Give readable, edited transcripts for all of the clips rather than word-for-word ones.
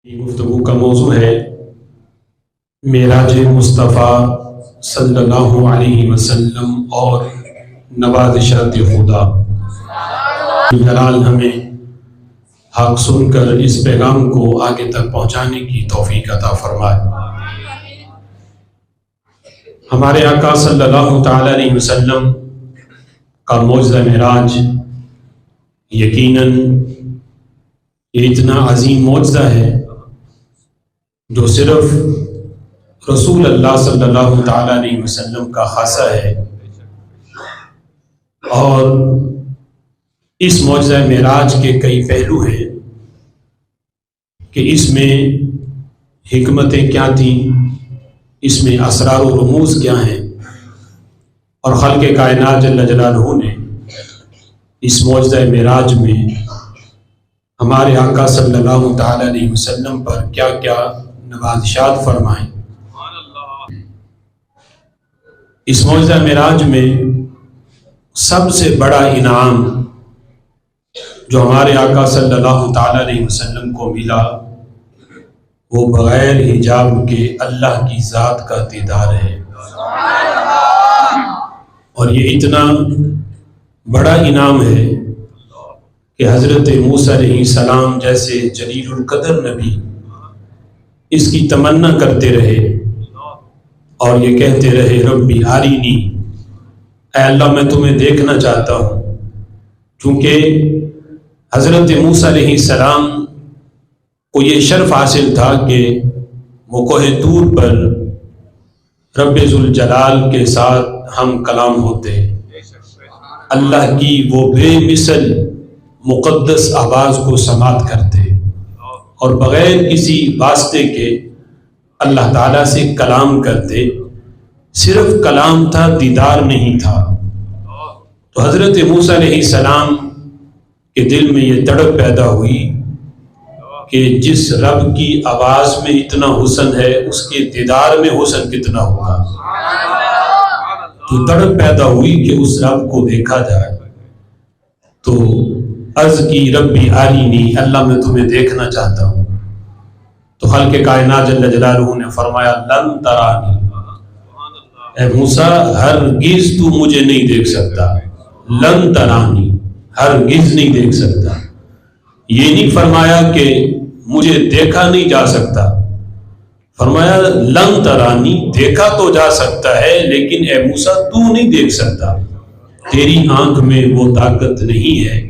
گفتگو کا موضوع ہے معراج مصطفیٰ صلی اللہ علیہ وسلم اور نوازشات خدا۔ جلال ہمیں حق سن کر اس پیغام کو آگے تک پہنچانے کی توفیق عطا فرمائے۔ ہمارے آقا صلی اللہ تعالی علیہ وسلم کا معجزہ معراج یقیناً یہ اتنا عظیم معجزہ ہے جو صرف رسول اللہ صلی اللہ تعالی علیہ وسلم کا خاصہ ہے، اور اس معجزہ معراج کے کئی پہلو ہیں کہ اس میں حکمتیں کیا تھیں، اس میں اسرار و رموز کیا ہیں، اور خالق کائنات جل جلالہ نے اس معجزہ معراج میں ہمارے آقا صلی اللہ تعالی علیہ وسلم پر کیا کیا نوازشات فرمائیں۔ اس معجزہ معراج میں سب سے بڑا انعام جو ہمارے آقا صلی اللہ تعالی علیہ وسلم کو ملا وہ بغیر حجاب کے اللہ کی ذات کا دیدار ہے، اور یہ اتنا بڑا انعام ہے کہ حضرت موسیٰ علیہ السلام جیسے جلیل القدر نبی اس کی تمنا کرتے رہے اور یہ کہتے رہے ربی آرینی، اے اللہ میں تمہیں دیکھنا چاہتا ہوں، چونکہ حضرت موسیٰ علیہ السلام کو یہ شرف حاصل تھا کہ وہ کوہ طور پر رب ذوالجلال کے ساتھ ہم کلام ہوتے، اللہ کی وہ بے مثل مقدس آواز کو سماعت کرتے اور بغیر کسی واسطے کے اللہ تعالیٰ سے کلام کرتے۔ صرف کلام تھا، دیدار نہیں تھا۔ تو حضرت موسیٰ علیہ السلام کے دل میں یہ تڑپ پیدا ہوئی کہ جس رب کی آواز میں اتنا حسن ہے اس کے دیدار میں حسن کتنا ہوگا۔ تو تڑپ پیدا ہوئی کہ اس رب کو دیکھا جائے، تو عرض کی ربی آرینی، اللہ میں تمہیں دیکھنا چاہتا ہوں۔ تو خالق کائنات جل جلالہ نے فرمایا لن ترانی، اے موسیٰ ہرگز تو مجھے نہیں دیکھ سکتا، لن ترانی، ہرگز نہیں دیکھ سکتا۔ یہ نہیں فرمایا کہ مجھے دیکھا نہیں جا سکتا، فرمایا لن ترانی، دیکھا تو جا سکتا ہے لیکن اے موسیٰ تو نہیں دیکھ سکتا، تیری آنکھ میں وہ طاقت نہیں ہے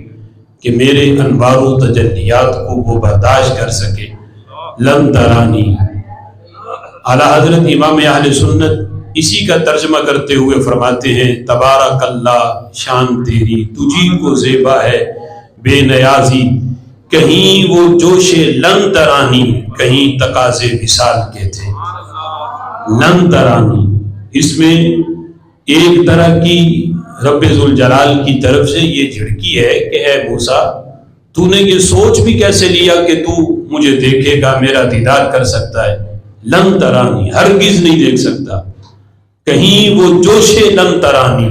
کہ میرے انوار و تجلیات کو وہ برداشت کر سکے۔ لن ترانی، اعلیٰ حضرت امام اہل سنت اسی کا ترجمہ کرتے ہوئے فرماتے ہیں تبارک اللہ، شان تیری تجھی کو زیبا ہے بے نیازی، کہیں وہ جوش لن ترانی، کہیں تقاضے وصال کے تھے۔ لن ترانی، اس میں ایک طرح کی رب ذوالجلال کی طرف سے یہ جھڑکی ہے کہ اے موسیٰ تو نے یہ سوچ بھی کیسے لیا کہ تو مجھے دیکھے گا، میرا دیدار کر سکتا ہے۔ لن ترانی، ہرگز نہیں دیکھ سکتا، کہیں وہ جوش لن ترانی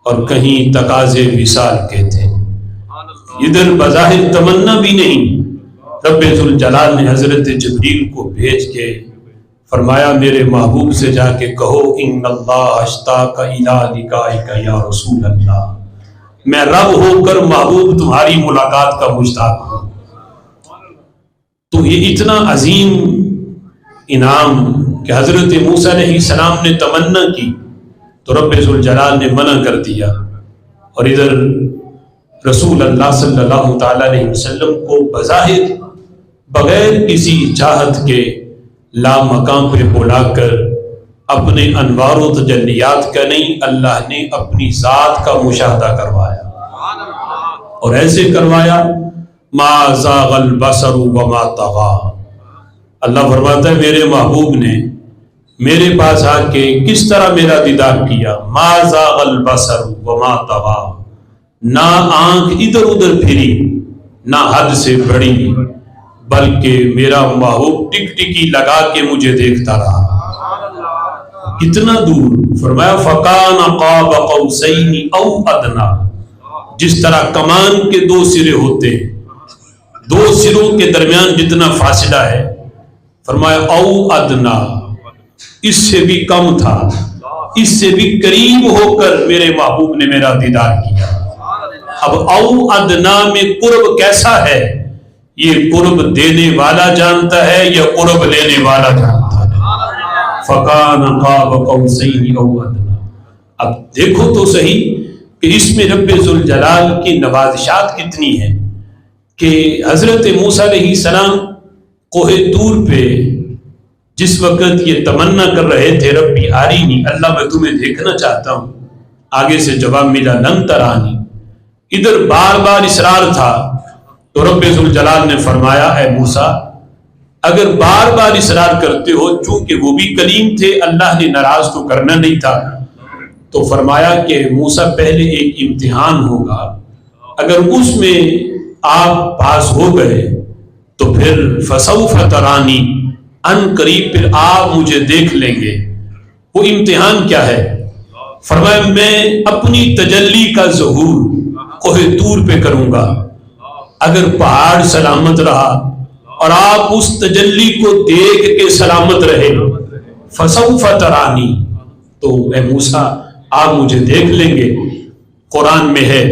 اور کہیں تقاضے وصال کے تھے۔ ادھر بظاہر تمنا بھی نہیں، رب ذوالجلال نے حضرت جبریل کو بھیج کے فرمایا میرے محبوب سے جا کے کہو ان اللہ اشتاق الی لقائک یا رسول اللہ، میں رب ہو کر محبوب تمہاری ملاقات کا مشتاق ہوں۔ تو یہ اتنا عظیم انعام کہ حضرت موسیٰ علیہ السلام نے تمنا کی تو رب ذوالجلال نے منع کر دیا، اور ادھر رسول اللہ صلی اللہ تعالی علیہ وسلم کو بظاہر بغیر کسی چاہت کے لا مقام پہ بلا کر اپنے انوار و تجلیات کا نہیں، اللہ نے اپنی ذات کا مشاہدہ کروایا، اور ایسے کروایا ما زاغ البصر وما طغى۔ اللہ فرماتا ہے میرے محبوب نے میرے پاس آ کے کس طرح میرا دیدار کیا، ما زاغ البصر وما طغى، نہ آنکھ ادھر ادھر پھری نہ حد سے بڑی، بلکہ میرا محبوب ٹک ٹکی لگا کے مجھے دیکھتا رہا۔ کتنا دور؟ فرمایا فَكَانَ قَابَ قَوْسَيْنِ أَوْ أَدْنَىٰ، جس طرح کمان کے دو سرے ہوتے ہیں دو سروں کے درمیان جتنا فاصلہ ہے، فرمایا او ادنا، اس سے بھی کم تھا، اس سے بھی قریب ہو کر میرے محبوب نے میرا دیدار کیا۔ اب او ادنا میں قرب کیسا ہے یہ قرب دینے والا جانتا ہے یا قرب لینے والا جانتا ہے۔ فَكَانَ قَابَ قَوْسَيْنِ أَوْ أَدْنَىٰ۔ اب دیکھو تو صحیح کہ اس میں رب ذوالجلال کی نوازشات کتنی ہیں کہ حضرت موسیٰ علیہ السلام کوہ طور پہ جس وقت یہ تمنا کر رہے تھے ربی آرینی، اللہ میں تمہیں دیکھنا چاہتا ہوں، آگے سے جواب ملا لن ترانی، ادھر بار بار اصرار تھا، تو رب ذوالجلال نے فرمایا اے موسیٰ اگر بار بار اصرار کرتے ہو، چونکہ وہ بھی کلیم تھے، اللہ نے ناراض تو کرنا نہیں تھا، تو فرمایا کہ موسیٰ پہلے ایک امتحان ہوگا، اگر اس میں آپ پاس ہو گئے تو پھر فسوف ترانی، ان قریب پھر آپ مجھے دیکھ لیں گے۔ وہ امتحان کیا ہے؟ فرمایا میں اپنی تجلی کا ظہور کوہ طور پہ کروں گا، اگر پہاڑ سلامت رہا اور آپ اس تجلی کو دیکھ کے سلامت رہے فسوف ترانی، تو اے موسیٰ آپ مجھے دیکھ لیں گے۔ قرآن میں ہے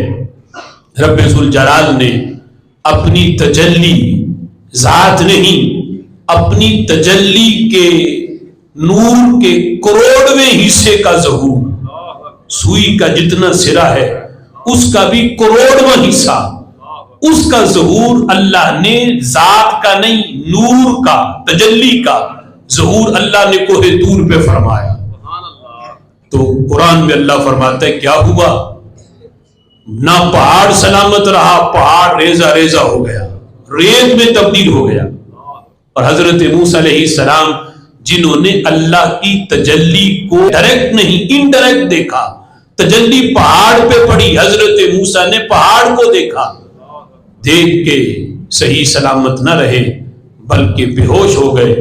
رب ذوالجلال نے اپنی تجلی، ذات نہیں، اپنی تجلی کے نور کے کروڑویں حصے کا ظہور، سوئی کا جتنا سرا ہے اس کا بھی کروڑواں حصہ، اس کا ظہور اللہ نے ذات کا نہیں، نور کا، تجلی کا ظہور اللہ نے کوہ طور پہ فرمایا۔ تو قرآن میں اللہ فرماتا ہے کیا ہوا؟ نہ پہاڑ سلامت رہا، پہاڑ ریزہ ریزہ ہو گیا، ریت میں تبدیل ہو گیا۔ اور حضرت موسیٰ علیہ السلام جنہوں نے اللہ کی تجلی کو ڈائریکٹ نہیں انڈائریکٹ دیکھا، تجلی پہاڑ پہ پڑی، حضرت موسیٰ نے پہاڑ کو دیکھا، دیکھ کے صحیح سلامت نہ رہے بلکہ بے ہوش ہو گئے،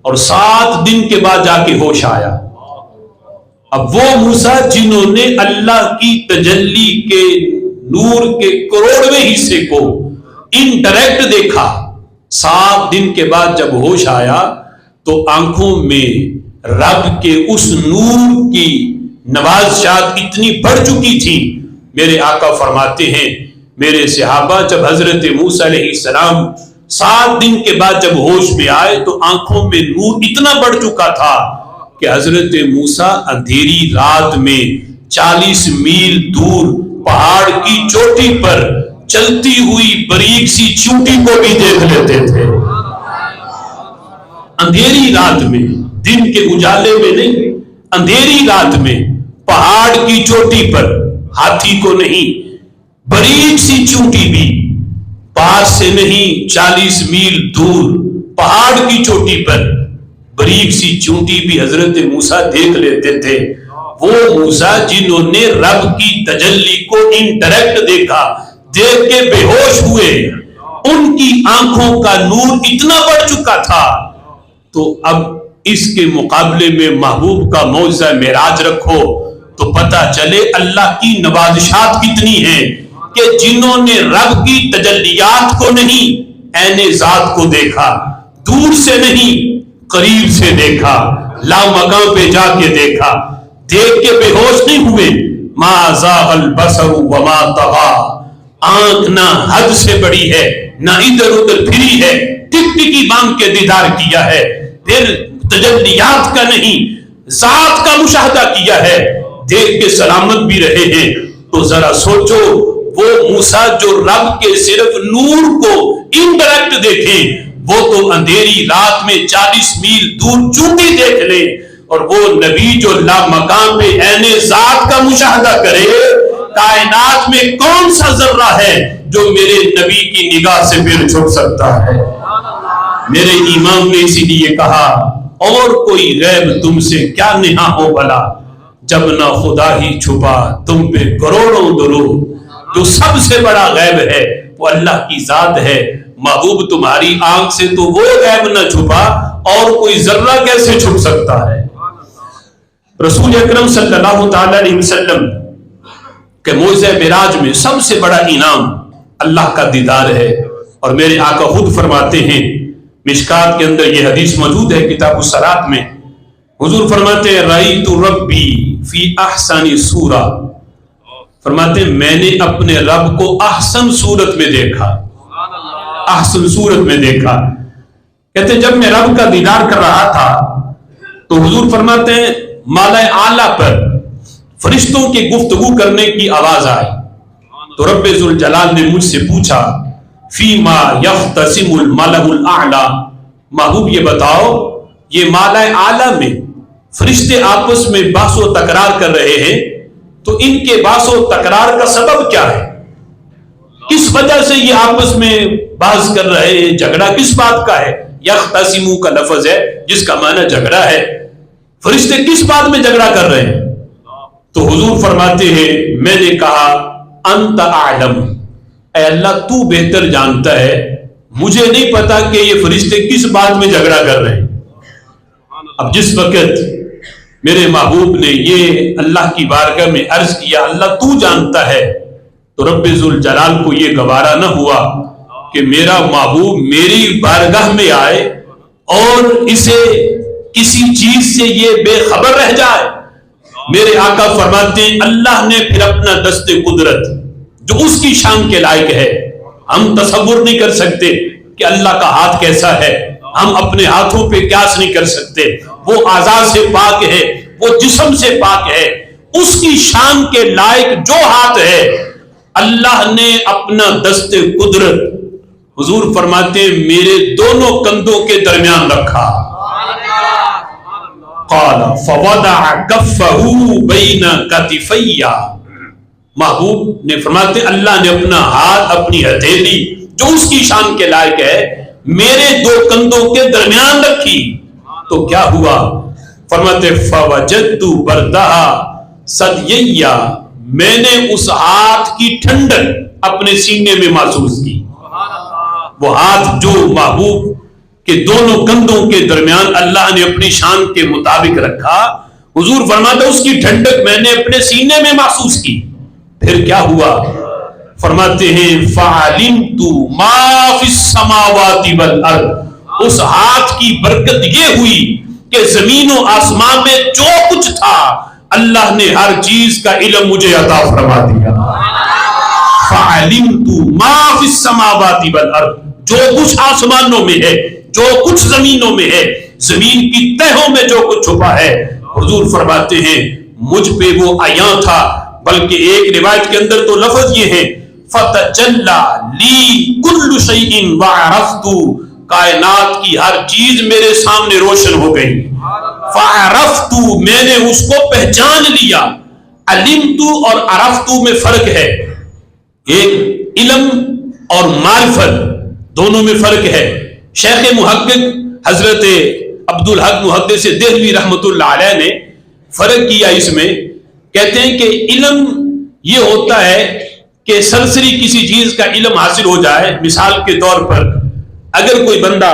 اور 7 دن کے بعد جا کے ہوش آیا۔ اب وہ موسیٰ جنہوں نے اللہ کی تجلی کے نور کے کروڑویں حصے کو انڈائریکٹ دیکھا، 7 دن کے بعد جب ہوش آیا تو آنکھوں میں رب کے اس نور کی نوازشات اتنی بڑھ چکی تھی، میرے آقا فرماتے ہیں میرے صحابہ جب حضرت موسیٰ علیہ السلام 7 دن کے بعد جب ہوش میں آئے تو آنکھوں میں نور اتنا بڑھ چکا تھا کہ حضرت موسیٰ اندھیری رات میں 40 میل دور پہاڑ کی چوٹی پر چلتی ہوئی باریک سی چونٹی کو بھی دیکھ لیتے تھے، اندھیری رات میں، دن کے اجالے میں نہیں، اندھیری رات میں پہاڑ کی چوٹی پر، ہاتھی کو نہیں، باریک سی چونٹی بھی، پاس سے نہیں، 40 میل دور پہاڑ کی چوٹی پر باریک سی چونٹی بھی حضرت موسیٰ دیکھ لیتے تھے۔ وہ موسیٰ جنہوں نے رب کی تجلی کو انڈائریکٹ دیکھا، دیکھ کے بے ہوش ہوئے، ان کی آنکھوں کا نور اتنا بڑھ چکا تھا۔ تو اب اس کے مقابلے میں محبوب کا معجزہ معراج رکھو تو پتہ چلے اللہ کی نوازشات کتنی ہیں کہ جنہوں نے رب کی تجلیات کو نہیں، عین ذات کو دیکھا، دور سے نہیں قریب سے دیکھا، لامکان پہ جا کے دیکھا، دیکھ کے بے ہوش نہیں ہوئے۔ ما زاغ البصر وما طغى، آنکھ نہ حد سے بڑی ہے نہ ادھر ادھر پھری ہے، ٹک ٹکی باندھ کے دیدار کیا ہے، پھر تجلیات کا نہیں ذات کا مشاہدہ کیا ہے، دیکھ کے سلامت بھی رہے ہیں۔ تو ذرا سوچو وہ موسیٰ جو رب کے صرف نور کو انڈائریکٹ دیکھیں، وہ تو اندھیری رات میں 40 میل دور چونٹی دیکھ لیں، اور وہ نبی جو لامکان پہ عین ذات کا مشاہدہ کرے، کائنات میں کون سا ذرہ ہے جو میرے نبی کی نگاہ سے پھر چھپ سکتا ہے؟ میرے امام نے اسی لیے کہا اور کوئی غیب تم سے کیا نہا ہو بھلا، جب نہ خدا ہی چھپا تم پہ کروڑوں درود۔ جو سب سے بڑا غیب ہے وہ اللہ کی ذات ہے، محبوب تمہاری آنکھ سے تو وہ غیب نہ چھپا، اور کوئی ذرہ کیسے چھپ سکتا ہے؟ رسول اکرم صلی اللہ تعالی علیہ وسلم کے معجزہ معراج میں سب سے بڑا انعام اللہ کا دیدار ہے، اور میرے آقا خود فرماتے ہیں، مشکات کے اندر یہ حدیث موجود ہے کتاب الصلاۃ میں، حضور فرماتے ہیں رأیت ربی فی احسن صورہ، فرماتے ہیں میں نے اپنے رب کو احسن صورت میں دیکھا، احسن صورت میں دیکھا۔ کہتے ہیں جب میں رب کا دیدار کر رہا تھا تو حضور فرماتے ہیں مالا اعلیٰ پر فرشتوں کی گفتگو کرنے کی آواز آئی، تو رب ذوالجلال نے مجھ سے پوچھا فیما یختصم الملأ الاعلیٰ، محبوب یہ بتاؤ یہ مالا اعلیٰ میں فرشتے آپس میں بحث و تکرار کر رہے ہیں، تو ان کے بحث و تکرار کا سبب کیا ہے؟ کس وجہ سے یہ آپس میں بحث کر رہے ہیں؟ جھگڑا کس بات کا ہے؟ یختصمو کا لفظ ہے جس کا معنی جھگڑا ہے، فرشتے کس بات میں جھگڑا کر رہے ہیں؟ تو حضور فرماتے ہیں میں نے کہا انت اعلم، اے اللہ تو بہتر جانتا ہے، مجھے نہیں پتا کہ یہ فرشتے کس بات میں جھگڑا کر رہے ہیں۔ اب جس وقت میرے محبوب نے یہ اللہ کی بارگاہ میں عرض کیا اللہ تو جانتا ہے، تو رب ذوالجلال کو یہ گوارا نہ ہوا کہ میرا محبوب میری بارگاہ میں آئے اور اسے کسی چیز سے یہ بے خبر رہ جائے۔ میرے آقا فرماتے ہیں اللہ نے پھر اپنا دست قدرت جو اس کی شان کے لائق ہے، ہم تصور نہیں کر سکتے کہ اللہ کا ہاتھ کیسا ہے، ہم اپنے ہاتھوں پہ قیاس نہیں کر سکتے، وہ اعضاء سے پاک ہے، وہ جسم سے پاک ہے، اس کی شان کے لائق جو ہاتھ ہے اللہ نے اپنا دست قدرت حضور فرماتے ہیں میرے دونوں کندھوں کے درمیان رکھا، قال فوضع کفہ بین کتفی، محبوب نے فرماتے اللہ نے اپنا ہاتھ اپنی ہتھیلی جو اس کی شان کے لائق ہے میرے دو کندھوں کے درمیان رکھی، تو کیا ہوا؟ فرماتے فوجدت بردہا ثدییہ، میں نے اس ہاتھ کی ٹھنڈک اپنے سینے میں محسوس کی، وہ ہاتھ جو محبوب کے دونوں کندھوں کے درمیان اللہ نے اپنی شان کے مطابق رکھا، حضور فرماتے اس کی ٹھنڈک میں نے اپنے سینے میں محسوس کی۔ پھر کیا ہوا؟ فرماتے ہیں فَعَلِمْتُ مَا فِي السَّمَاوَاتِ وَالْأَرْضِ، اس ہاتھ کی برکت یہ ہوئی کہ زمین و آسمان میں جو کچھ تھا اللہ نے ہر چیز کا علم مجھے عطا فرما دیا۔ فَعَلِمْتُ مَا فِي السَّمَاوَاتِ وَالْأَرْضِ، جو کچھ آسمانوں میں ہے، جو کچھ زمینوں میں ہے، زمین کی تہوں میں جو کچھ چھپا ہے، حضور فرماتے ہیں مجھ پہ وہ عیاں تھا، بلکہ ایک روایت کے اندر تو لفظ یہ ہے فَتَجَلَّى لِي كُلُّ شَيْءٍ وَعَرَفْتُ، کائنات کی ہر چیز میرے سامنے روشن ہو گئی، فَعَرَفْتُ، میں نے اس کو پہچان لیا۔ علمت اور عرفت میں فرق ہے، ایک علم اور معرفت دونوں میں فرق ہے۔ شیخ محقق حضرت عبدالحق محدث دہلوی رحمت اللہ علیہ نے فرق کیا اس میں، کہتے ہیں کہ علم یہ ہوتا ہے کہ سرسری کسی چیز کا علم حاصل ہو جائے، مثال کے طور پر اگر کوئی بندہ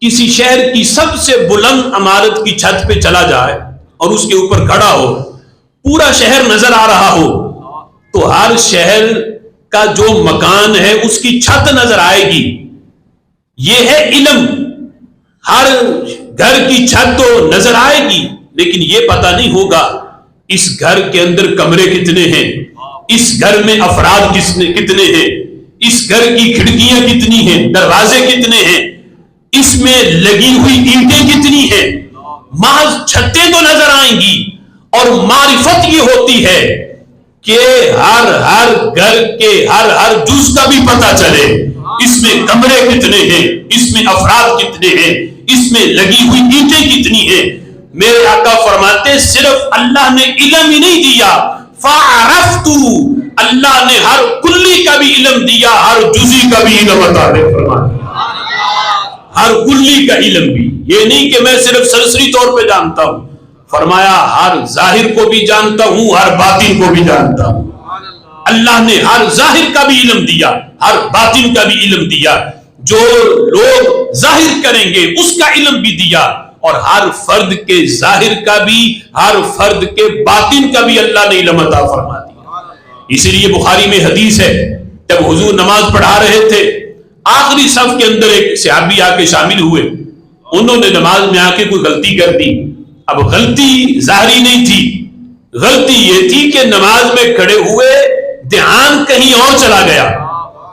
کسی شہر کی سب سے بلند عمارت کی چھت پہ چلا جائے اور اس کے اوپر کھڑا ہو، پورا شہر نظر آ رہا ہو، تو ہر شہر کا جو مکان ہے اس کی چھت نظر آئے گی، یہ ہے علم۔ ہر گھر کی چھت تو نظر آئے گی لیکن یہ پتہ نہیں ہوگا اس گھر کے اندر کمرے کتنے ہیں، اس گھر میں افراد کتنے ہیں، اس گھر کی کھڑکیاں کتنی ہیں، دروازے کتنے ہیں، اس میں لگی ہوئی اینٹیں کتنی ہیں، محض چھتیں تو نظر آئیں گی۔ اور معرفت یہ ہوتی ہے کہ ہر گھر کے ہر جز کا بھی پتہ چلے، اس میں کمرے کتنے ہیں، اس میں افراد کتنے ہیں، اس میں لگی ہوئی اینٹیں کتنی ہیں۔ میرے آقا فرماتے صرف اللہ نے علم ہی نہیں دیا، فَعَرَفْتُ، اللہ نے ہر کلی کا بھی علم دیا، ہر جزی کا بھی علم عطا فرمایا، ہر کلی کا علم بھی، یہ نہیں کہ میں صرف سرسری طور پہ جانتا ہوں، فرمایا ہر ظاہر کو بھی جانتا ہوں، ہر باطن کو بھی جانتا ہوں۔ اللہ نے ہر ظاہر کا بھی علم دیا، ہر باطن کا بھی علم دیا، جو لوگ ظاہر کریں گے اس کا علم بھی دیا، اور ہر فرد کے ظاہر کا بھی، ہر فرد کے باطن کا بھی اللہ نے علم عطا فرما دیا۔ اسی لیے بخاری میں حدیث ہے، جب حضور نماز پڑھا رہے تھے آخری صف کے اندر ایک صحابی آ کے شامل ہوئے، انہوں نے نماز میں آ کے کوئی غلطی کر دی. اب غلطی ظاہری نہیں تھی، غلطی یہ تھی کہ نماز میں کھڑے ہوئے دھیان کہیں اور چلا گیا.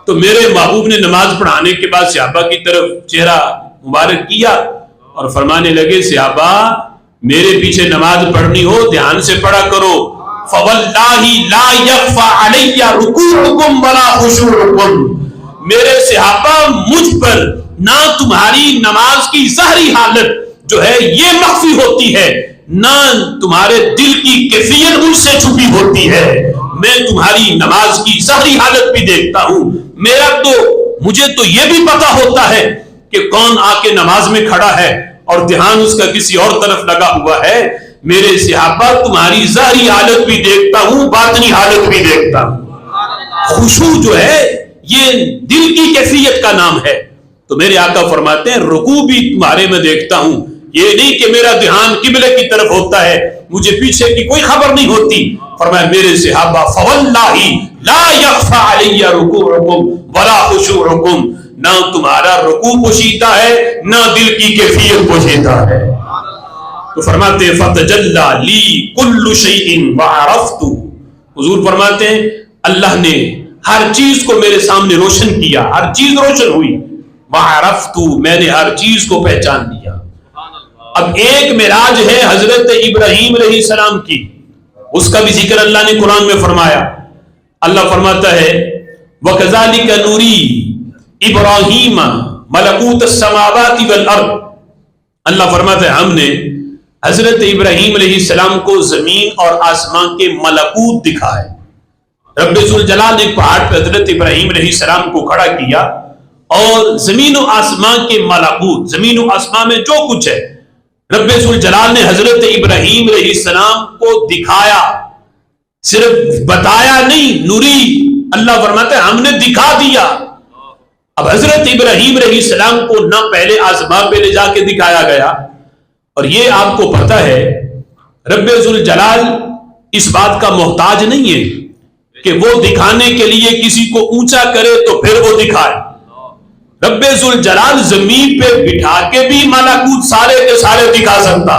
تو میرے محبوب نے نماز پڑھانے کے بعد صحابہ کی طرف چہرہ مبارک کیا اور فرمانے لگے صحابہ میرے پیچھے نماز پڑھنی ہو دھیان سے پڑھا کرو. فَوَاللَّهِ لَا يَخْفَى عَلَيَّ رُكُوعُكُمْ وَلَا خُشُوعُكُمْ، میرے صحابہ مجھ پر نہ تمہاری نماز کی ظاہری حالت جو ہے یہ مخفی ہوتی ہے، نہ تمہارے دل کی کیفیت مجھ سے چھپی ہوتی ہے. میں تمہاری نماز کی ظاہری حالت بھی دیکھتا ہوں. مجھے تو یہ بھی پتا ہوتا ہے کہ کون آ کے نماز میں کھڑا ہے اور دھیان اس کا کسی اور طرف لگا ہوا ہے. میرے صحابہ تمہاری ظاہری حالت بھی دیکھتا ہوں، باطنی حالت بھی دیکھتا ہوں. خشوع جو ہے یہ دل کی کیفیت کا نام ہے. تو میرے آقا فرماتے ہیں رکوع بھی تمہارے میں دیکھتا ہوں، یہ نہیں کہ میرا دھیان قبلے کی طرف ہوتا ہے مجھے پیچھے کی کوئی خبر نہیں ہوتی. فرمایا میرے صحابہ فواللہ لا یخفی علی رکوعکم ولا خشوعکم، نہ تمہارا رکوع پوشیدہ ہے نہ دل کی کیفیت پوشیدہ ہے. تو فرماتے ہیں فتجلی لی کل شیء وعرفت، حضور فرماتے ہیں اللہ نے ہر چیز کو میرے سامنے روشن کیا، ہر چیز روشن ہوئی. وعرفت، میں نے ہر چیز کو پہچان لیا. اب ایک معراج ہے حضرت ابراہیم علیہ السلام کی، اس کا بھی ذکر اللہ نے قرآن میں فرمایا. اللہ فرماتا ہے وَكَذَلِكَ نُرِي إِبْرَاهِيمَ مَلَكُوتَ السَّمَاوَاتِ وَالْأَرْضِ، اللہ فرماتا ہے ہم نے حضرت ابراہیم علیہ السلام کو زمین اور آسمان کے ملکوت دکھائے. رب ذوالجلال نے ایک پہاڑ پہ حضرت ابراہیم علیہ السلام کو کھڑا کیا اور زمین و آسمان کے ملکوت، زمین و آسمان میں جو کچھ ہے رب ذوالجلال نے حضرت ابراہیم علیہ السلام کو دکھایا، صرف بتایا نہیں. نوری، اللہ فرماتا ہے ہم نے دکھا دیا. اب حضرت ابراہیم علیہ السلام کو نہ پہلے آسمان پہ لے جا کے دکھایا گیا، اور یہ آپ کو پتہ ہے رب ذوالجلال اس بات کا محتاج نہیں ہے کہ وہ دکھانے کے لیے کسی کو اونچا کرے تو پھر وہ دکھائے. رب ذوالجلال زمین پہ بٹھا کے بھی ملکوت سارے کے سارے دکھا سکتا.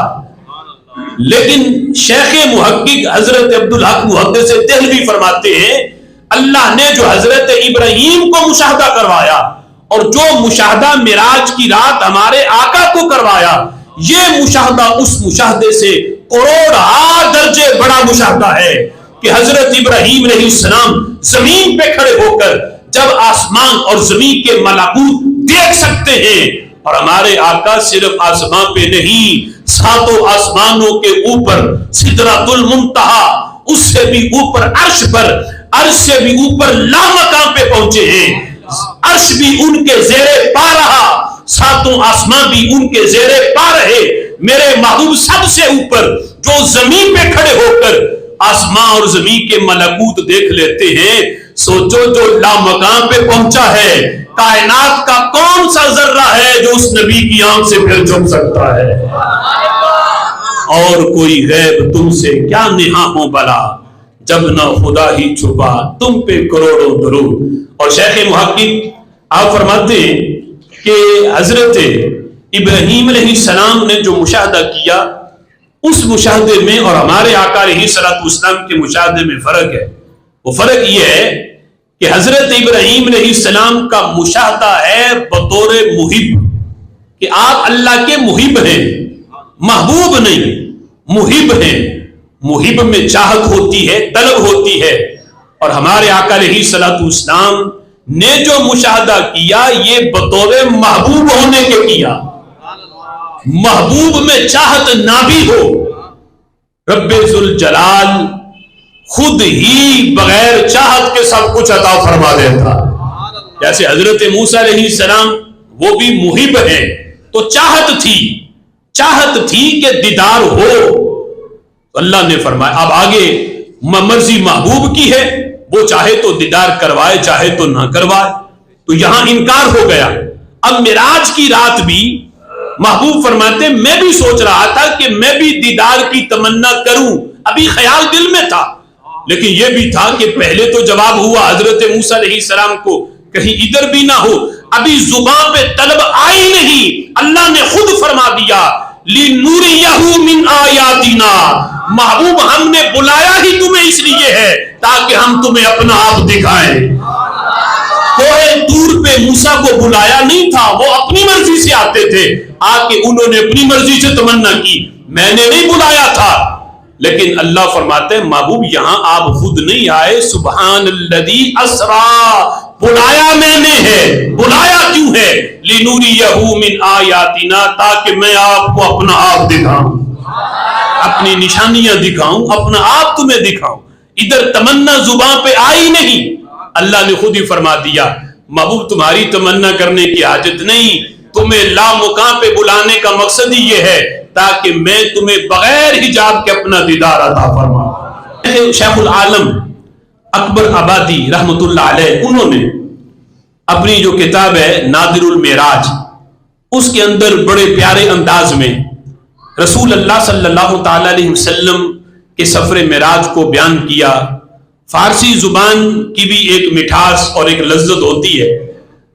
لیکن شیخ محقق حضرت عبدالحق محدث دہلوی فرماتے ہیں اللہ نے جو حضرت ابراہیم کو مشاہدہ کروایا اور جو مشاہدہ معراج کی رات ہمارے آقا کو کروایا، یہ مشاہدہ اس مشاہدے سے کروڑ درجے بڑا مشاہدہ ہے کہ حضرت ابراہیم علیہ السلام زمین پہ کھڑے ہو کر جب آسمان اور زمین کے ملکوت دیکھ سکتے ہیں، اور ہمارے آقا صرف آسمان پہ نہیں ساتوں آسمانوں کے اوپر سدرۃ المنتہا، اس سے بھی اوپر عرش پر، عرش سے بھی اوپر لامکان پہ پہنچے ہیں. عرش بھی ان کے زیر پا رہا، ساتوں آسمان بھی ان کے زیر پا رہے. میرے محبوب سب سے اوپر جو زمین پہ کھڑے ہو کر آسمان اور زمین کے ملکوت دیکھ لیتے ہیں، سوچو جو لامکان پہ پہنچا ہے کائنات کا کون سا ذرہ ہے جو اس نبی کی آنکھ سے پھر جھک سکتا ہے. اور کوئی غیب تم سے کیا نہاں ہو بلا، جب نہ خدا ہی چھپا تم پہ کروڑوں درود. اور شیخ محقق آپ فرماتے ہیں کہ حضرت ابراہیم علیہ السلام نے جو مشاہدہ کیا اس مشاہدے میں اور ہمارے آقا علیہ السلام کے مشاہدے میں فرق ہے. وہ فرق یہ ہے کہ حضرت ابراہیم علیہ السلام کا مشاہدہ ہے بطور محب، کہ آپ اللہ کے محب ہیں، محبوب نہیں، محب ہیں. محب میں چاہت ہوتی ہے، طلب ہوتی ہے. اور ہمارے آقا علیہ السلام نے جو مشاہدہ کیا یہ بطور محبوب ہونے کے کیا. محبوب میں چاہت نہ بھی ہو، رب ذوالجلال خود ہی بغیر چاہت کے سب کچھ عطا فرما دیتا. جیسے حضرت موسیٰ علیہ السلام وہ بھی محب ہیں تو چاہت تھی کہ دیدار ہو. اللہ نے فرمایا اب آگے مرضی محبوب کی ہے، وہ چاہے تو دیدار کروائے چاہے تو نہ کروائے. تو یہاں انکار ہو گیا. اب معراج کی رات بھی محبوب فرماتے میں بھی سوچ رہا تھا کہ میں بھی دیدار کی تمنا کروں، ابھی خیال دل میں تھا، لیکن یہ بھی تھا کہ پہلے تو جواب ہوا حضرت موسیٰ علیہ السلام کو کہیں ادھر بھی نہ ہو. ابھی زبان پہ طلب آئی نہیں، اللہ نے خود فرما دیا لِنُرِيَهُ مِنْ آیَاتِنَا، محبوب ہم نے بلایا ہی تمہیں اس لیے ہے تاکہ ہم تمہیں اپنا آپ دکھائیں۔ کوہ طور پہ موسیٰ کو بلایا نہیں تھا، وہ اپنی مرضی سے آتے تھے، آ کے انہوں نے اپنی مرضی سے تمنا کی، میں نے نہیں بلایا تھا۔ لیکن اللہ فرماتے ہیں محبوب یہاں آپ خود نہیں آئے، سبحان الذی اسریٰ، بلایا میں نے ہے۔ بلایا کیوں ہے؟ لِنُرِيَهُ مِنْ آیَاتِنَا، تاکہ میں آپ کو اپنا آپ دکھاؤں، اپنی نشانیاں دکھاؤں، اپنا آپ تمہیں دکھاؤں۔ ادھر تمنا زبان پہ آئی نہیں، اللہ نے خود ہی فرما دیا محبوب تمہاری تمنا کرنے کی حاجت نہیں، تمہیں لامکان پہ بلانے کا مقصد ہی یہ ہے تاکہ میں تمہیں بغیر حجاب کے اپنا دیدار عطا فرماؤں۔ شیخ العالم اکبر آبادی رحمت اللہ علیہ، انہوں نے اپنی جو کتاب ہے نادر المعراج، اس کے اندر بڑے پیارے انداز میں رسول اللہ صلی اللہ تعالی علیہ وسلم کے سفر معراج کو بیان کیا۔ فارسی زبان کی بھی ایک مٹھاس اور ایک لذت ہوتی ہے،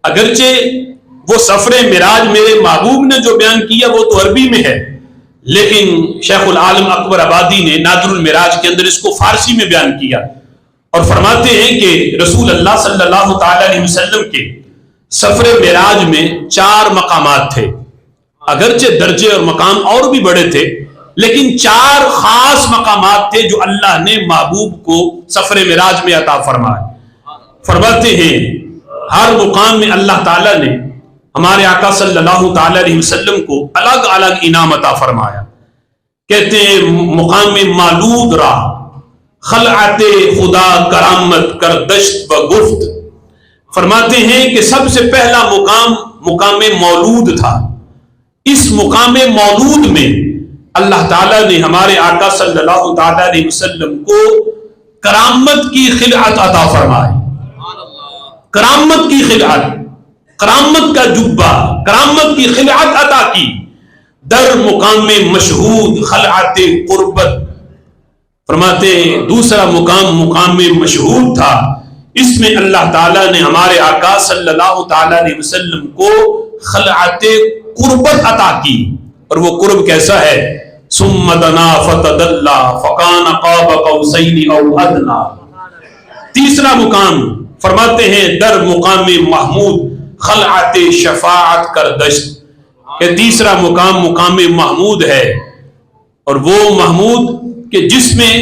اگرچہ وہ سفر معراج میرے محبوب نے جو بیان کیا وہ تو عربی میں ہے، لیکن شیخ العالم اکبر آبادی نے نادر المعراج کے اندر اس کو فارسی میں بیان کیا اور فرماتے ہیں کہ رسول اللہ صلی اللہ تعالی علیہ وسلم کے سفر معراج میں 4 مقامات تھے، اگرچہ درجے اور مقام اور بھی بڑے تھے، لیکن 4 خاص مقامات تھے جو اللہ نے محبوب کو سفر معراج میں عطا فرمائے۔ فرماتے ہیں ہر مقام میں اللہ تعالیٰ نے ہمارے آقا صلی اللہ تعالی علیہ وسلم کو الگ الگ انعام عطا فرمایا۔ کہتے ہیں مقام مالود را خلعت خدا کرامت کر دشت و گفت، فرماتے ہیں کہ سب سے پہلا مقام مولود تھا۔ اس مقام مولود میں اللہ تعالیٰ نے ہمارے آقا صلی اللہ تعالی علیہ وسلم کو کرامت کی خلعت عطا فرمائی، کرامت کی خلعت، کرامت کا جبہ، کرامت کی خلعت عطا کی۔ در مقام مشہود خلعت قربت، فرماتے ہیں دوسرا مقام مشہود تھا، اس میں اللہ تعالیٰ نے ہمارے آقا صلی اللہ تعالی علیہ وسلم کو خلعت قربت عطا کی، اور وہ قرب کیسا ہے؟ ثم دنا فتدلی فکان قاب قوسین او ادنی۔ تیسرا مقام فرماتے ہیں در مقام محمود خلعت شفاعت کر دشت، کہ تیسرا مقام محمود ہے، اور وہ محمود کہ جس میں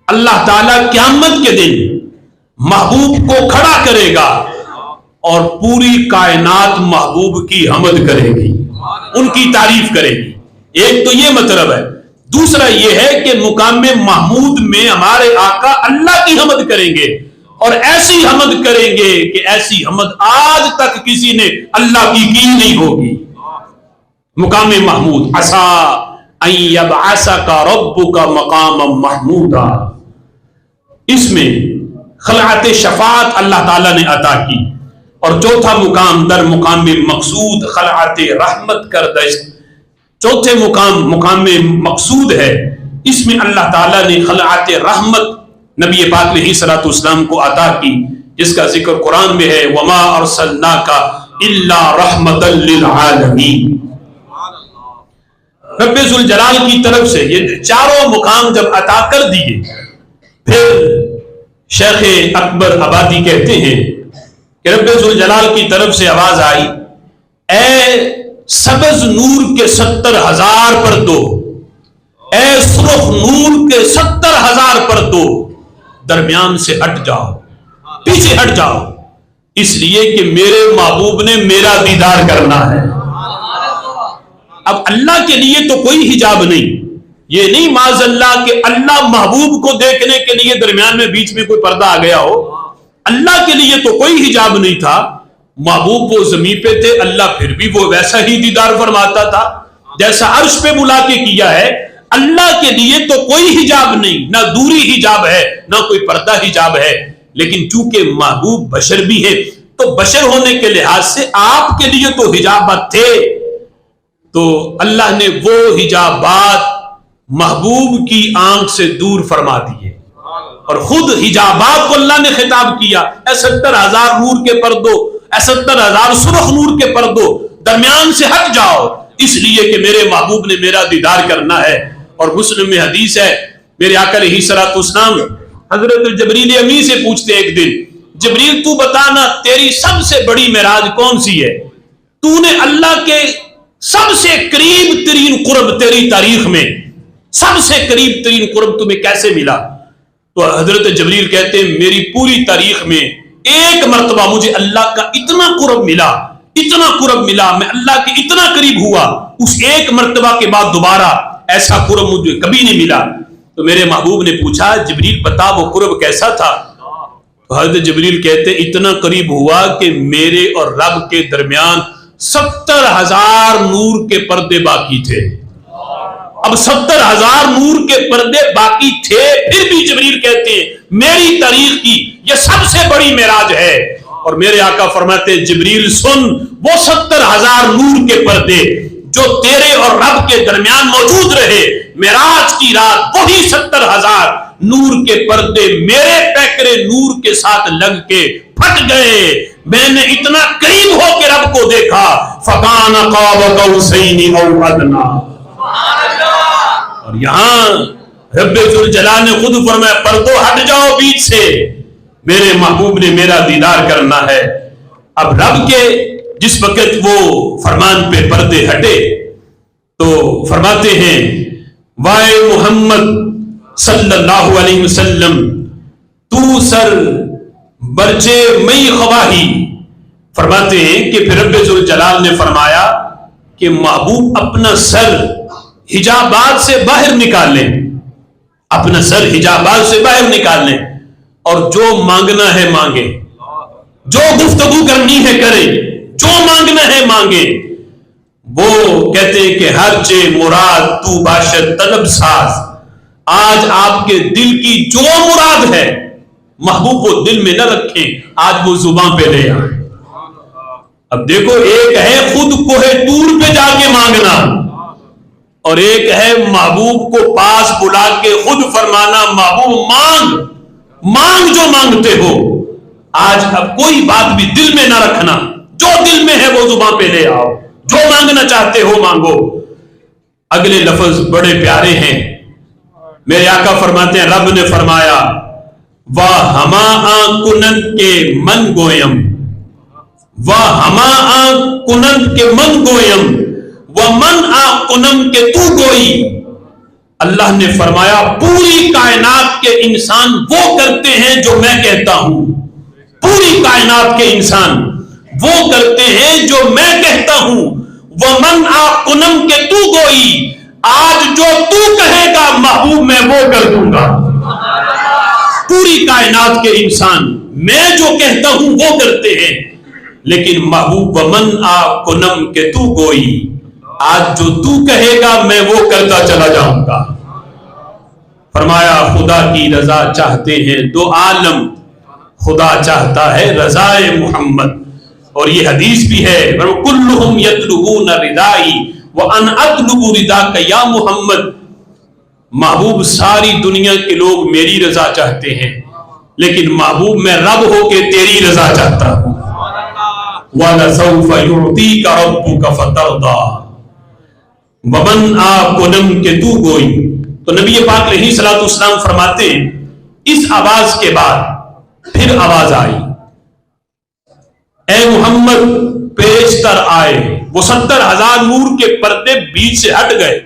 اللہ تعالیٰ قیامت کے دن محبوب کو کھڑا کرے گا اور پوری کائنات محبوب کی حمد کرے گی، ان کی تعریف کرے گی۔ ایک تو یہ مطلب ہے، دوسرا یہ ہے کہ مقام محمود میں ہمارے آقا اللہ کی حمد کریں گے، اور ایسی حمد کریں گے کہ ایسی حمد آج تک کسی نے اللہ کی نہیں ہوگی۔ مقام محمود عسا ان یبعثک ربک مقاما محمودا، اس میں خلعت شفاعت اللہ تعالیٰ نے عطا کی۔ اور چوتھا مقام در مقام مقصود خلعت رحمت کر دشت، چوتھے مقام مقصود ہے، اس میں اللہ تعالیٰ نے خلعت رحمت نبی پاک علیہ الصلوۃ والسلام کو عطا کی، جس کا ذکر قرآن میں ہے وما ارسلناک الا رحمتا للعالمین۔ رب ذوالجلال کی طرف سے یہ چاروں مقام جب عطا کر دیے، پھر شیخ اکبر آبادی کہتے ہیں کہ رب ذوالجلال کی طرف سے آواز آئی، اے سبز نور کے 70,000 پردوں، اے سرخ نور کے 70,000 پردوں، درمیان سے ہٹ جاؤ، پیچھے ہٹ جاؤ، اس لیے کہ میرے محبوب نے میرا دیدار کرنا ہے۔ اب اللہ کے لیے تو کوئی حجاب نہیں، یہ نہیں معاذ اللہ کہ اللہ محبوب کو دیکھنے کے لیے درمیان میں بیچ میں کوئی پردہ آ گیا ہو، اللہ کے لیے تو کوئی حجاب نہیں تھا، محبوب وہ زمین پہ تھے، اللہ پھر بھی وہ ویسا ہی دیدار فرماتا تھا جیسا عرش پہ بلا کے کیا ہے۔ اللہ کے لیے تو کوئی حجاب نہیں، نہ دوری حجاب ہے نہ کوئی پردہ حجاب ہے، لیکن چونکہ محبوب بشر بھی ہے تو بشر ہونے کے لحاظ سے آپ کے لیے تو حجابات تھے، تو اللہ نے وہ حجابات محبوب کی آنکھ سے دور فرما دیے، اور خود حجابات کو اللہ نے خطاب کیا، اے 70,000 نور کے پردوں، اے 70,000 سرخ نور کے پردوں درمیان سے ہٹ جاؤ، اس لیے کہ میرے محبوب نے میرا دیدار کرنا ہے۔ اور مسلم میں حدیث ہے، میرے آقا علیہ الصلوۃ والسلام حضرت جبریل امی سے پوچھتے ایک دن، جبریل تو بتانا تیری سب سے بڑی معراج کون سی ہے؟ تو نے اللہ کے سب سے قریب ترین قرب تیری تاریخ میں، سب سے قریب ترین قرب تمہیں کیسے ملا؟ تو حضرت جبریل کہتے ہیں میری پوری تاریخ میں ایک مرتبہ مجھے اللہ کا اتنا قرب ملا، اتنا قرب ملا، میں اللہ کے اتنا قریب ہوا، اس ایک مرتبہ کے بعد دوبارہ ایسا قرب مجھے کبھی نہیں ملا۔ تو میرے محبوب نے پوچھا جبریل بتا وہ قرب کیسا تھا؟ تو حضرت جبریل کہتے اتنا قریب ہوا کہ میرے اور رب کے درمیان 70,000 نور کے پردے باقی تھے۔ اب 70,000 نور کے پردے باقی تھے، پھر بھی جبریل کہتے ہیں میری تاریخ کی یہ سب سے بڑی معراج ہے۔ اور میرے آقا فرماتے ہیں جبریل سن، وہ 70,000 نور کے پردے جو تیرے اور رب کے درمیان موجود رہے، معراج کی رات وہی 70,000 نور کے پردے میرے پیکرے نور کے ساتھ لگ کے پھٹ گئے۔ میں نے اتنا قریب ہو کے رب کو دیکھا، فَكَانَ قَابَ قَوْسَيْنِ أَوْ أَدْنَىٰ۔ اور یہاں رب ذوالجلال نے خود فرمایا پردوں ہٹ جاؤ بیچ سے، میرے محبوب نے میرا دیدار کرنا ہے۔ اب رب کے جس وقت وہ فرمان پہ پردے ہٹے تو فرماتے ہیں وائے محمد صلی اللہ علیہ وسلم تو سر برچے مئی خواہی۔ فرماتے ہیں کہ پھر رب ذوالجلال نے فرمایا کہ محبوب اپنا سر حجابات سے باہر نکال لیں، اپنا سر حجابات سے باہر نکال لیں اور جو مانگنا ہے مانگے، جو گفتگو کرنی ہے کرے، جو مانگنا ہے مانگے۔ وہ کہتے ہیں کہ ہر چے مراد تو باشد طلب ساز، آج آپ کے دل کی جو مراد ہے محبوب وہ دل میں نہ رکھیں، آج وہ زبان پہ لے آئیں۔ اب دیکھو ایک ہے خود کوہ طور پہ جا کے مانگنا، اور ایک ہے محبوب کو پاس بلا کے خود فرمانا محبوب مانگ مانگ جو مانگتے ہو۔ آج اب کوئی بات بھی دل میں نہ رکھنا، جو دل میں ہے وہ زبان پہ لے آؤ، جو مانگنا چاہتے ہو مانگو۔ اگلے لفظ بڑے پیارے ہیں، میرے آقا فرماتے ہیں رب نے فرمایا واہ ہما کنند کے من گویم، واہ ہما کنند کے من گویم ومن کنم کے تو گوئی۔ اللہ نے فرمایا پوری کائنات کے انسان وہ کرتے ہیں جو میں کہتا ہوں، پوری کائنات کے انسان وہ کرتے ہیں جو میں کہتا ہوں، ومن کنم کے تو گوئی، آج جو تو کہے گا محبوب میں وہ کر دوں گا۔ پوری کائنات کے انسان میں جو کہتا ہوں وہ کرتے ہیں، لیکن محبوب ومن کنم کے تو گوئی، آج جو تو کہے گا میں وہ کرتا چلا جاؤں گا۔ فرمایا خدا کی رضا چاہتے ہیں دو عالم، خدا چاہتا ہے رضائے محمد۔ اور یہ حدیث بھی ہے کلہم یطلبون ردائی وان اطلب رداک یا محمد، محبوب ساری دنیا کے لوگ میری رضا چاہتے ہیں، لیکن محبوب میں رب ہو کے تیری رضا چاہتا ہوں۔ وَلَسَوْفَ يُعْطِيكَ رَبُّكَ فَتَرْضَىٰ ومن کنم کے تو گوئی۔ تو نبی پاک علیہ الصلوۃ والسلام فرماتے ہیں اس آواز کے بعد پھر آواز آئی اے محمد پیشتر آئے۔ وہ 70,000 نور کے پردے بیچ سے ہٹ گئے،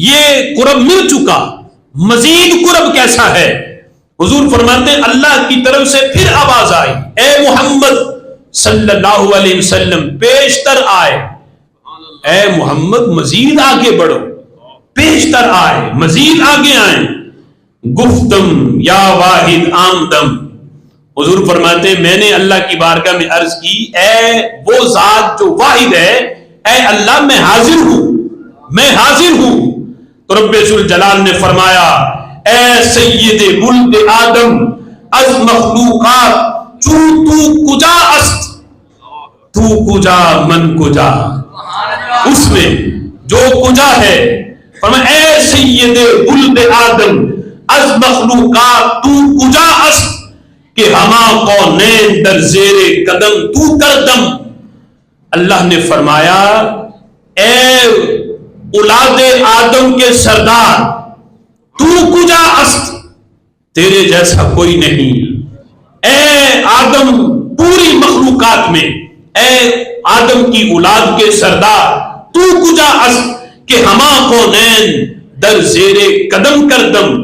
یہ قرب مل چکا، مزید قرب کیسا ہے؟ حضور فرماتے ہیں اللہ کی طرف سے پھر آواز آئی اے محمد صلی اللہ علیہ وسلم پیشتر آئے، اے محمد مزید آگے بڑھو، پیشتر آئے مزید آگے آئیں۔ گفتم یا واحد آمدم، حضور فرماتے ہیں میں نے اللہ کی بارگاہ میں عرض کی اے وہ ذات جو واحد ہے، اے اللہ میں حاضر ہوں، میں حاضر ہوں۔ تو رب ذوالجلال نے فرمایا اے سید ولد آدم از مخلوقات چو تو کجا است، تو کجا من کجا، اس میں جو کجا ہے۔ فرمایا اے سید ولد آدم از مخلوقات تو کجا است، کہ ہما کونین در زیر قدم تو کردم. اللہ نے فرمایا اے اولاد آدم کے سردار تو کجا است، تیرے جیسا کوئی نہیں. اے آدم پوری مخلوقات میں، اے آدم کی اولاد کے سردار تو کجا است کہ ہما کونین در زیر قدم کردم.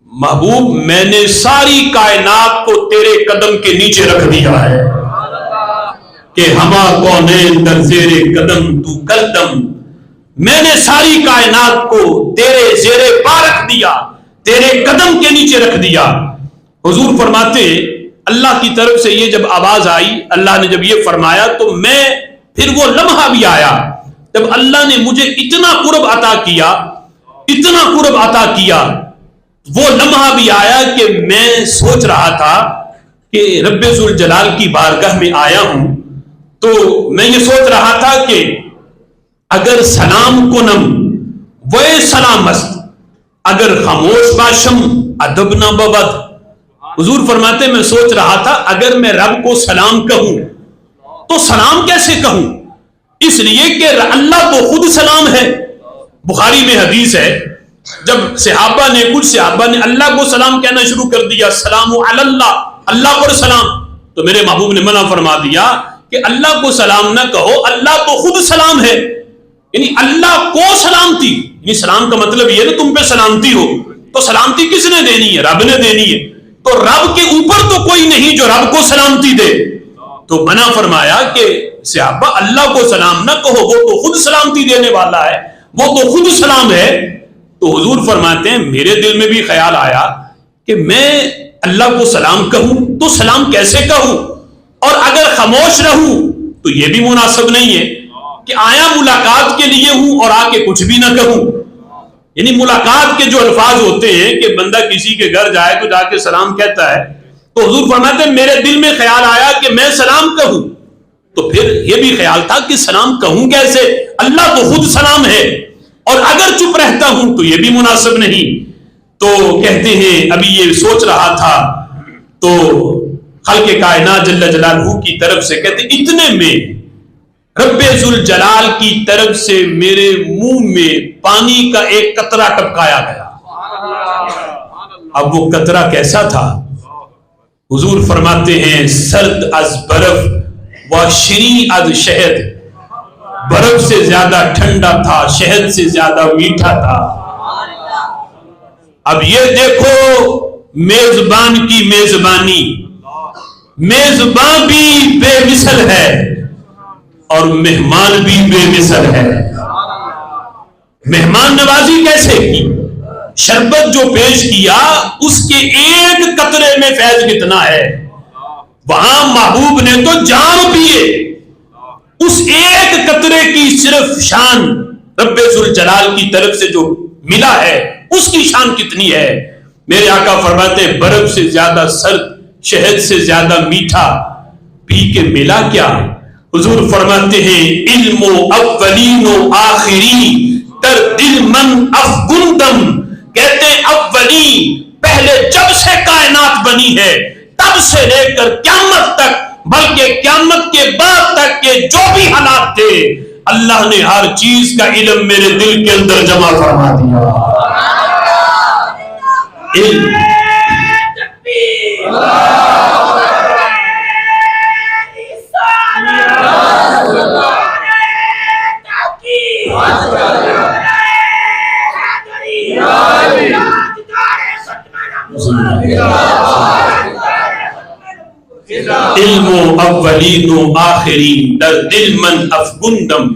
محبوب میں نے ساری کائنات کو تیرے قدم کے نیچے رکھ دیا ہے کہ ہما کونین در زیر قدم تو کردم. میں نے ساری کائنات کو تیرے زیر پا رکھ دیا، تیرے قدم کے نیچے رکھ دیا. حضور فرماتے اللہ کی طرف سے یہ جب آواز آئی، اللہ نے جب یہ فرمایا تو میں پھر وہ لمحہ بھی آیا جب اللہ نے مجھے اتنا قرب عطا کیا، اتنا قرب عطا کیا. وہ لمحہ بھی آیا کہ میں سوچ رہا تھا کہ رب ذوالجلال کی بارگاہ میں آیا ہوں تو میں یہ سوچ رہا تھا کہ اگر سلام کنم وہ سلام است، اگر خاموش باشم ادب نہ ببد. حضور فرماتے میں سوچ رہا تھا اگر میں رب کو سلام کہوں تو سلام کیسے کہوں، اس لیے کہ اللہ تو خود سلام ہے. بخاری میں حدیث ہے جب صحابہ نے، کچھ صحابہ نے اللہ کو سلام کہنا شروع کر دیا، سلام علی اللہ، اللہ پر سلام، تو میرے محبوب نے منع فرما دیا کہ اللہ کو سلام نہ کہو، اللہ تو خود سلام ہے. یعنی اللہ کو سلامتی، یعنی سلام کا مطلب یہ ہے تم پہ سلامتی ہو، تو سلامتی کس نے دینی ہے؟ رب نے دینی ہے. تو رب کے اوپر تو کوئی نہیں جو رب کو سلامتی دے. تو منع فرمایا کہ صحابہ اللہ کو سلام نہ کہو، وہ تو خود سلامتی دینے والا ہے، وہ تو خود سلام ہے. تو حضور فرماتے ہیں میرے دل میں بھی خیال آیا کہ میں اللہ کو سلام کہوں تو سلام کیسے کہوں، اور اگر خاموش رہوں تو یہ بھی مناسب نہیں ہے کہ آیا ملاقات کے لیے ہوں اور آ کے کچھ بھی نہ کہوں. یعنی ملاقات کے جو الفاظ ہوتے ہیں کہ بندہ کسی کے گھر جائے تو جا کے سلام کہتا ہے، تو حضور فرماتے ہیں میرے دل میں خیال آیا کہ میں سلام کہوں، تو پھر یہ بھی خیال تھا کہ سلام کہوں کیسے، اللہ تو خود سلام ہے، اور اگر چپ رہتا ہوں تو یہ بھی مناسب نہیں. تو کہتے ہیں ابھی یہ سوچ رہا تھا تو خالق کائنات جل جلالہ کی طرف سے کہتے اتنے میں رب ذوالجلال کی طرف سے میرے منہ میں پانی کا ایک قطرہ ٹپکایا گیا. اب وہ قطرہ کیسا تھا؟ حضور فرماتے ہیں سرد از برف و شری از شہد، برف سے زیادہ ٹھنڈا تھا، شہد سے زیادہ میٹھا تھا. اب یہ دیکھو میزبان کی میزبانی، میزبان بھی بے مثل ہے اور مہمان بھی بے مثل ہے. مہمان نوازی کیسے کی؟ شربت جو پیش کیا اس کے ایک قطرے میں فیض کتنا ہے. وہاں محبوب نے تو جام پیے، اس ایک قطرے کی صرف شان رب ذوالجلال کی طرف سے جو ملا ہے اس کی شان کتنی ہے. میرے آقا فرماتے ہیں برف سے زیادہ سرد، شہد سے زیادہ میٹھا، پی کے ملا کیا؟ حضور فرماتے ہیں علم و اولین و آخری در دل من افگندم. کہتے ہیں اولین پہلے جب سے کائنات بنی ہے تب سے لے کر قیامت تک، بلکہ قیامت کے بعد تک کے جو بھی حالات تھے اللہ نے ہر چیز کا علم میرے دل کے اندر جمع فرما دیا. علم علم و اولین و آخرین در دل من افگندم.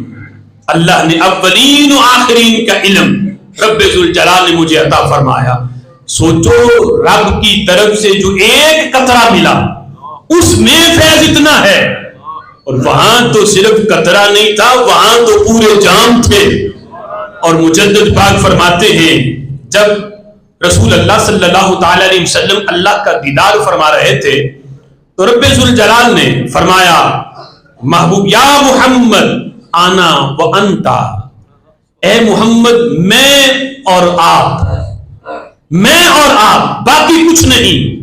اللہ نے اولین و آخرین کا علم رب ذوالجلال نے مجھے عطا فرمایا. سوچو رب کی طرف سے جو ایک قطرہ ملا اس میں فیض اتنا ہے، اور وہاں تو صرف قطرہ نہیں تھا، وہاں تو پورے جام تھے. اور مجدد پاک فرماتے ہیں جب رسول اللہ صلی اللہ تعالی علیہ وسلم اللہ کا دیدار فرما رہے تھے تو رب ذوالجلال نے فرمایا محبوب یا محمد آنا و انتا، اے محمد میں اور آپ، میں اور آپ، باقی کچھ نہیں.